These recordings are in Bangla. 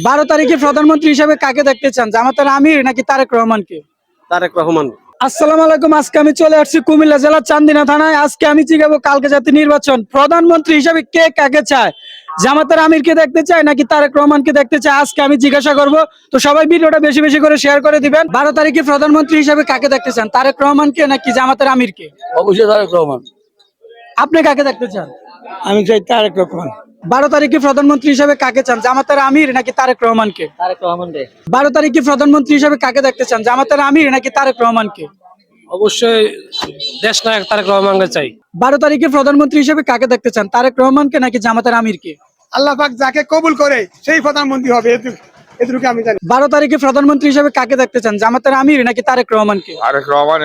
12 তারিখে প্রধানমন্ত্রী হিসেবে কাকে দেখতে চান, জামাতের আমির নাকি তারেক রহমানকে? তারেক রহমান। আসসালামু আলাইকুম। আজকে আমি চলে আসছি কুমিল্লা জেলার চান্দিনা থানায়। আজকে আমি জিজ্ঞাসা কালকে জাতীয় নির্বাচন, প্রধানমন্ত্রী হিসেবে কে কাকে চায়, জামাতের আমিরকে দেখতে চায় নাকি তারেক রহমানকে দেখতে চায়, আজকে আমি জিজ্ঞাসা করব। তো সবাই ভিডিওটা বেশি বেশি করে শেয়ার করে দিবেন। 12 তারিখে প্রধানমন্ত্রী হিসেবে কাকে দেখতে চান, তারেক রহমানকে নাকি জামাতের আমিরকে? অবশ্যই তারেক রহমান। আপনি কাকে দেখতে চান? আমি চাই তারেক রহমান। 12 তারিখে প্রধানমন্ত্রী হিসেবে কাকে চান, জামাতের আমির নাকি তারেক রহমানকে? তারেক রহমান রে। 12 তারিখে প্রধানমন্ত্রী হিসেবে কাকে দেখতে চান, জামাতের আমির নাকি তারেক রহমানকে? অবশ্যই দেশ নায়ক তারেক রহমানকে চাই। 12 তারিখে প্রধানমন্ত্রী হিসেবে কাকে দেখতে চান, তারেক রহমানকে নাকি জামাতের আমিরকে? আল্লাহ পাক যাকে কবুল করে সেই প্রধানমন্ত্রী হবে, এটুকু আমি জানি। 12 তারিখে প্রধানমন্ত্রী হিসেবে কাকে দেখতে চান, জামাতের আমির নাকি তারেক রহমানকে? তারেক রহমান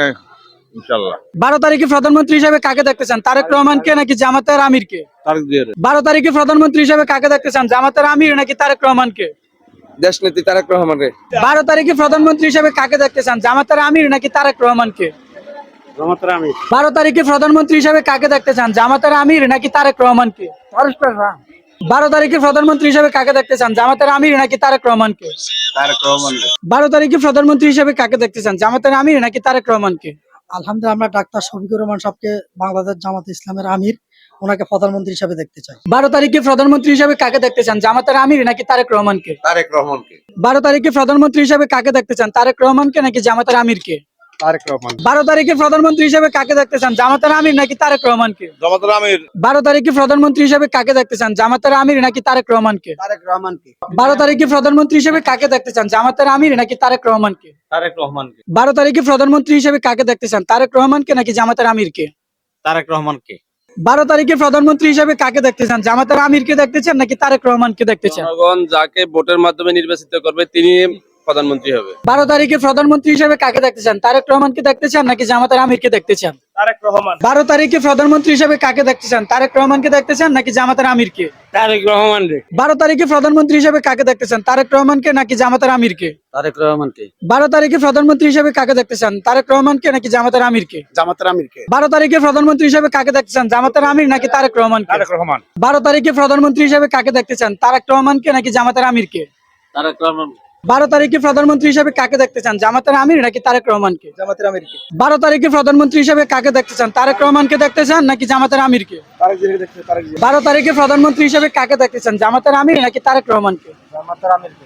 ইনশাআল্লাহ। 12 তারিখে প্রধানমন্ত্রী হিসেবে কাকে দেখতে চান, তারেক রহমানকে নাকি জামাতের আমিরকে? তারেক জিয়ার 12 তারিখে প্রধানমন্ত্রী হিসেবে কাকে দেখতে চান, জামাতের আমির নাকি তারেক রহমানকে? দেশ নেত্রী তারেক রহমান রে। 12 তারিখে প্রধানমন্ত্রী হিসেবে কাকে দেখতে চান, জামাতের আমির নাকি তারেক রহমানকে? জামাতের আমির। 12 তারিখে প্রধানমন্ত্রী হিসেবে কাকে দেখতে চান, জামাতের আমির নাকি তারেক রহমানকে? 12 তারিখে প্রধানমন্ত্রী হিসেবে কাকে দেখতে চান, জামাতের আমির নাকি তারেক রহমানকে? তারেক রহমান রে। 12 তারিখে প্রধানমন্ত্রী হিসেবে কাকে দেখতে চান, জামাতের আমির নাকি তারেক রহমানকে? আলহামদুলিল্লাহ, আমরা ডাক্তার শফিকুর রহমান সাহেবকে বাংলাদেশ জামাত ইসলামের আমির, ওনাকে প্রধানমন্ত্রী হিসেবে দেখতে চাই। 12 তারিখে প্রধানমন্ত্রী হিসেবে কাকে দেখতে চান, জামাতের আমির নাকি তারেক রহমানকে? তারেক রহমানকে। 12 তারিখে প্রধানমন্ত্রী হিসেবে কাকে দেখতে চান, তারেক রহমানকে নাকি জামাতের আমিরকে? তারেক রহমান। 12 তারিখে প্রধানমন্ত্রী হিসেবে কাকে দেখতে চান, জামাতের আমির নাকি তারেক রহমানকে? জামাতের আমির। 12 তারিখে প্রধানমন্ত্রী হিসেবে কাকে দেখতে চান, জামাতের আমির নাকি তারেক রহমানকে? তারেক রহমানকে। 12 তারিখে প্রধানমন্ত্রী হিসেবে কাকে দেখতে চান, জামাতের আমির নাকি তারেক রহমানকে? তারেক রহমানকে। 12 তারিখে প্রধানমন্ত্রী হিসেবে কাকে দেখতে চান, তারেক রহমানকে নাকি জামাতের আমিরকে? তারেক রহমানকে। 12 তারিখে প্রধানমন্ত্রী হিসেবে কাকে দেখতে চান, জামাতের আমিরকে দেখতে চান নাকি তারেক রহমানকে দেখতে চান? জনগণ যাকে ভোটের মাধ্যমে নির্বাচিত করবে তিনি প্রধানমন্ত্রী হবে। 12 তারিখে প্রধানমন্ত্রী হিসেবে কাকে দেখতে চান, তারেক রহমানকে দেখতে চান নাকি জামাতের আমিরকে দেখতে চান? তারেক রহমান। 12 তারিখে প্রধানমন্ত্রী হিসেবে কাকে দেখতে চান, তারেক রহমানকে দেখতে চান নাকি জামাতের আমিরকে? তারেক রহমান রে। 12 তারিখে প্রধানমন্ত্রী হিসেবে কাকে দেখতে চান, তারেক রহমানকে নাকি জামাতের আমিরকে? তারেক রহমানকে। 12 তারিখে প্রধানমন্ত্রী হিসেবে কাকে দেখতে চান, তারেক রহমানকে নাকি জামাতের আমিরকে? জামাতের আমিরকে। 12 তারিখে প্রধানমন্ত্রী হিসেবে কাকে দেখতে চান, জামাতের আমির নাকি তারেক রহমানকে? তারেক রহমান। 12 তারিখে প্রধানমন্ত্রী হিসেবে কাকে দেখতে চান, তারেক রহমানকে নাকি জামাতের আমিরকে? তারেক রহমান। 12 তারিখে প্রধানমন্ত্রী হিসেবে কাকে দেখতে চান, জামাতের আমির নাকি তারেক রহমানকে? জামাতের আমিরকে। 12 তারিখে প্রধানমন্ত্রী হিসেবে কাকে দেখতে চান, তারেক রহমানকে দেখতে চান নাকি জামাতের আমিরকে? তারেক জিয়াকে দেখতে, তারেক জিয়া। 12 তারিখে প্রধানমন্ত্রী হিসেবে কাকে দেখতে চান, জামাতের আমির নাকি তারেক রহমানকে? জামাতের আমিরকে।